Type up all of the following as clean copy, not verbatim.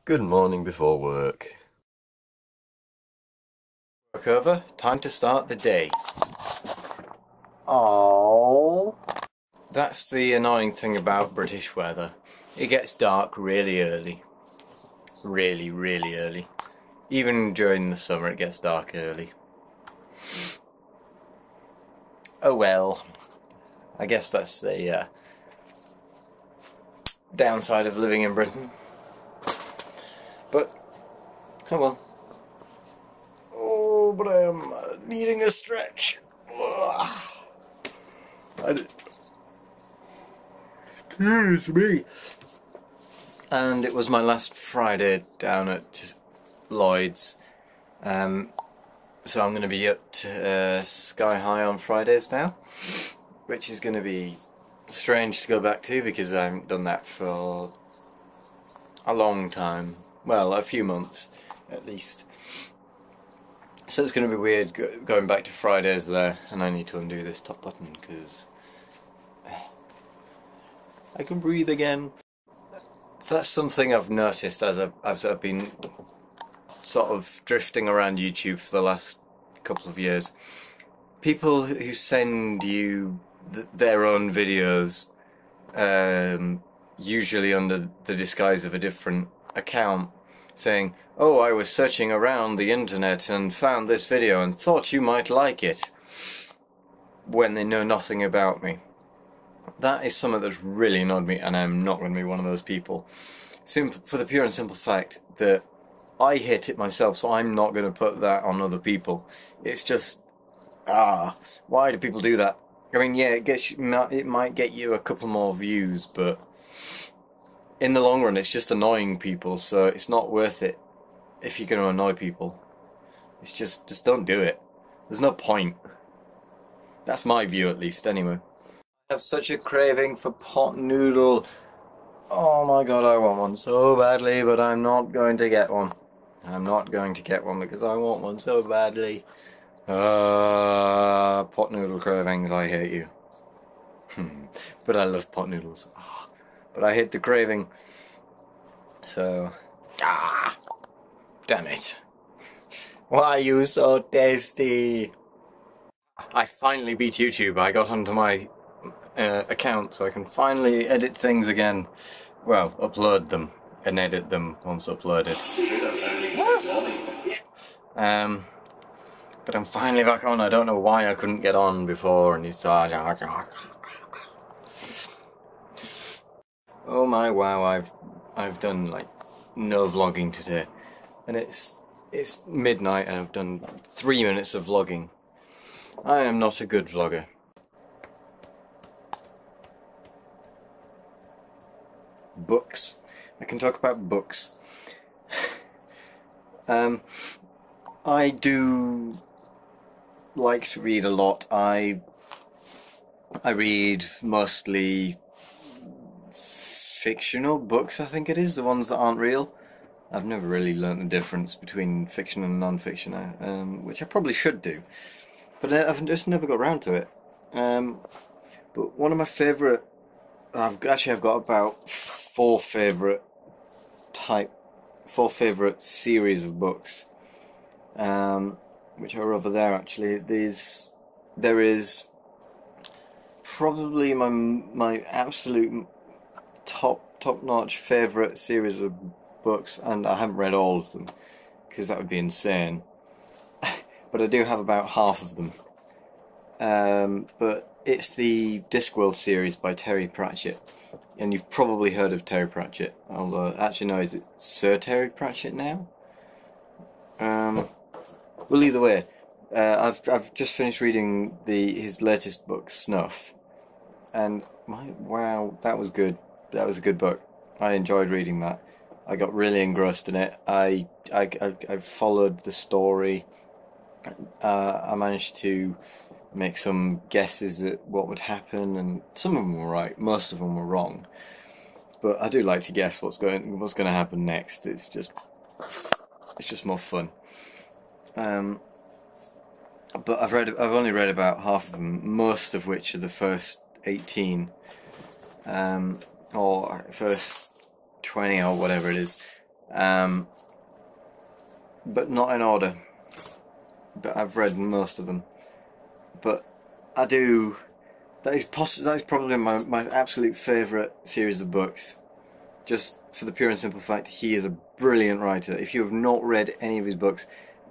Good morning before work. Work over, time to start the day. Oh, that's the annoying thing about British weather. It gets dark really early. Really, really early. Even during the summer it gets dark early. Oh well. I guess that's the downside of living in Britain. But, oh well. Oh, but I am needing a stretch. Excuse me. And it was my last Friday down at Lloyd's. So I'm going to be up to Sky High on Fridays now, which is going to be strange to go back to because I haven't done that for a long time. Well, a few months at least. So it's going to be weird going back to Fridays there, and I need to undo this top button because I can breathe again. So that's something I've noticed as I've been sort of drifting around YouTube for the last couple of years. People who send you their own videos, usually under the disguise of a different account, saying, "Oh, I was searching around the internet and found this video and thought you might like it," when they know nothing about me. That is something that's really annoyed me, and I'm not going to be one of those people. For the pure and simple fact that I hit it myself, so I'm not going to put that on other people. It's just, why do people do that? I mean, yeah, it might get you a couple more views, but in the long run, it's just annoying people, so it's not worth it if you're going to annoy people. It's just don't do it. There's no point. That's my view, at least, anyway. I have such a craving for pot noodle. Oh my god, I want one so badly, but I'm not going to get one. I'm not going to get one because I want one so badly. Pot noodle cravings, I hate you. But I love pot noodles. But I hate the craving. So, damn it. Why are you so tasty? I finally beat YouTube. I got onto my account so I can finally edit things again. Well, upload them and edit them once uploaded. But I'm finally back on. I don't know why I couldn't get on before, and it's oh my wow, I've done like no vlogging today, and it's midnight and I've done 3 minutes of vlogging. I am not a good vlogger. Books. I can talk about books. I do like to read a lot. I read mostly fictional books, I think it is, the ones that aren't real. I've never really learnt the difference between fiction and non-fiction, which I probably should do, but I've just never got around to it. But one of my favourite, I've got about four favourite series of books, which are over there actually. There is probably my absolute top-notch favourite series of books, and I haven't read all of them because that would be insane. But I do have about half of them. But it's the Discworld series by Terry Pratchett, and you've probably heard of Terry Pratchett. Although, actually, no, is it Sir Terry Pratchett now? Well, either way, I've just finished reading his latest book, Snuff, and wow, that was good. That was a good book. I enjoyed reading that. I got really engrossed in it. I followed the story. I managed to make some guesses at what would happen, and some of them were right. Most of them were wrong. But I do like to guess what's going to happen next. It's just more fun. But I've only read about half of them, most of which are the first 18, or first 20 or whatever it is. but not in order. But I've read most of them. But I do. That is probably my absolute favourite series of books. Just for the pure and simple fact, he is a brilliant writer. If you have not read any of his books,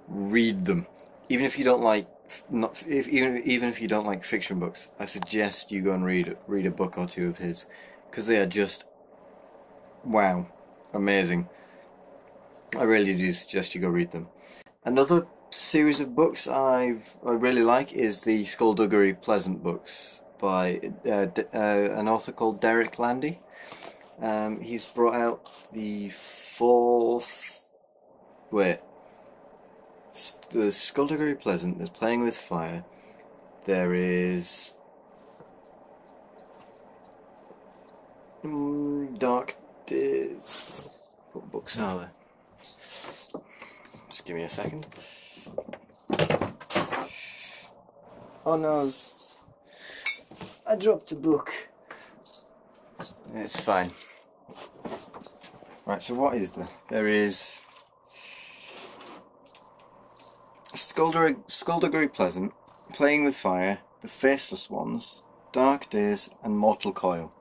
read them. Even if you don't like even if you don't like fiction books, I suggest you go and read a book or two of his, because they are just wow, amazing. I really do suggest you go read them. Another series of books I really like is the Skullduggery Pleasant books by an author called Derek Landy. He's brought out the there's Skullduggery Pleasant, there's Playing with Fire, there is Dark Days. What books are there? Just give me a second. Oh no, I dropped a book. It's fine. Right, so what is there? There is Skullduggery Pleasant, Playing with Fire, The Faceless Ones, Dark Days, and Mortal Coil.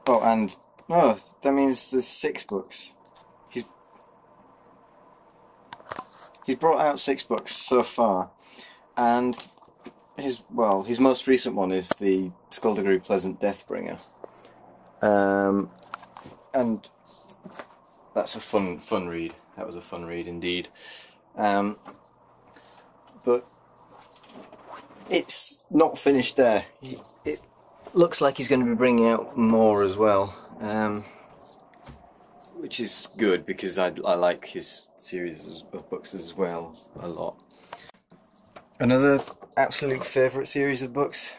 Oh, and that means there's 6 books. He's brought out 6 books so far, and his most recent one is the Skullduggery Pleasant Deathbringer, and that's a fun read. That was a fun read indeed. But it's not finished there. It looks like he's going to be bringing out more as well, which is good because I like his series of books as well a lot. Another absolute favourite series of books,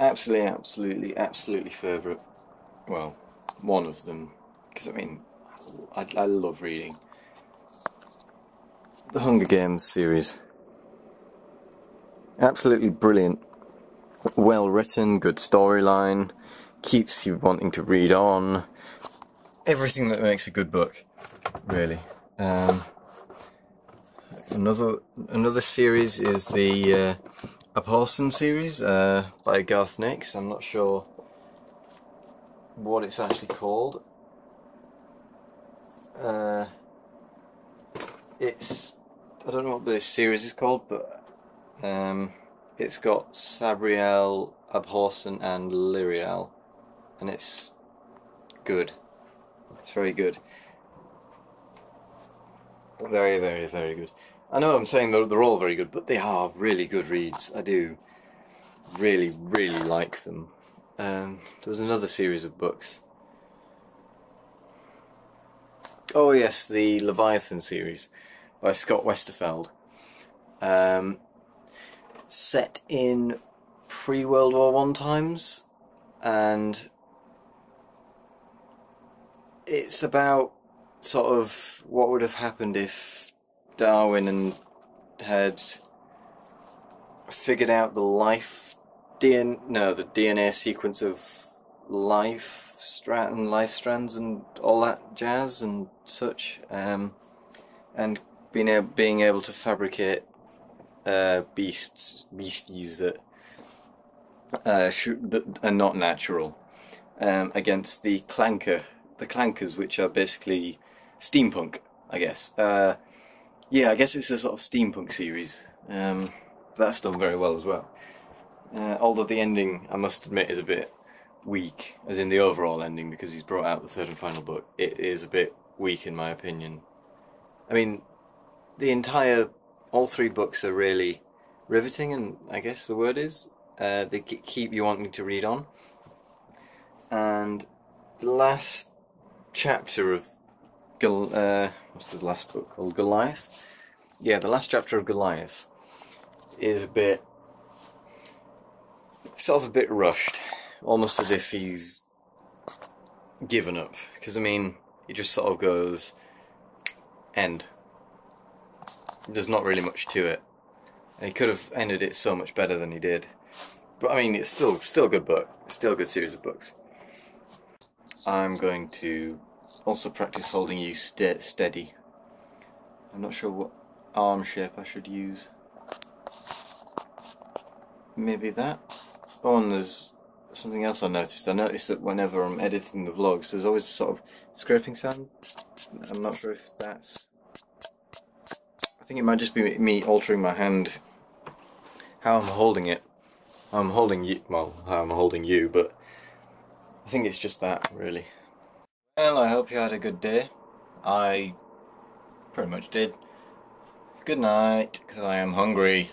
absolutely favourite. Well, one of them, because I mean, I love reading. The Hunger Games series. Absolutely brilliant. Well written, good storyline, keeps you wanting to read on. Everything that makes a good book, really. Another series is the Abhorsen series by Garth Nix. I'm not sure what it's actually called. I don't know what the series is called, but it's got Sabriel, Abhorsen, and Lyriel, and it's good. It's very good. Very good. I know I'm saying they're all very good, but they are really good reads. I do really like them. There was another series of books. Oh yes, the Leviathan series by Scott Westerfeld. Set in pre-World War I times, and it's about sort of what would have happened if Darwin had figured out the DNA sequence of life strands and all that jazz and such, and being able to fabricate beasties that are not natural, against the clankers, which are basically steampunk, I guess. Yeah, I guess it's a sort of steampunk series. That's done very well as well. Although the ending, I must admit, is a bit weak, as in the overall ending, because he's brought out the third and final book. It is a bit weak in my opinion. I mean, all 3 books are really riveting, and I guess the word is, they keep you wanting to read on. And the last chapter of what's his last book called? Goliath? Yeah, the last chapter of Goliath is a bit rushed, almost as if he's given up, because I mean, he just sort of goes end. There's not really much to it, and he could have ended it so much better than he did. But I mean, it's still a good book, still a good series of books. I'm going to also practice holding you steady. I'm not sure what arm shape I should use. Maybe that? Oh, and there's something else I noticed. I noticed that whenever I'm editing the vlogs, there's always a sort of scraping sound. I'm not sure if that's... I think it might just be me altering my hand, how I'm holding it. I'm holding you, well, how I'm holding you, but I think it's just that, really. Well, I hope you had a good day. I pretty much did. Good night, because I am hungry.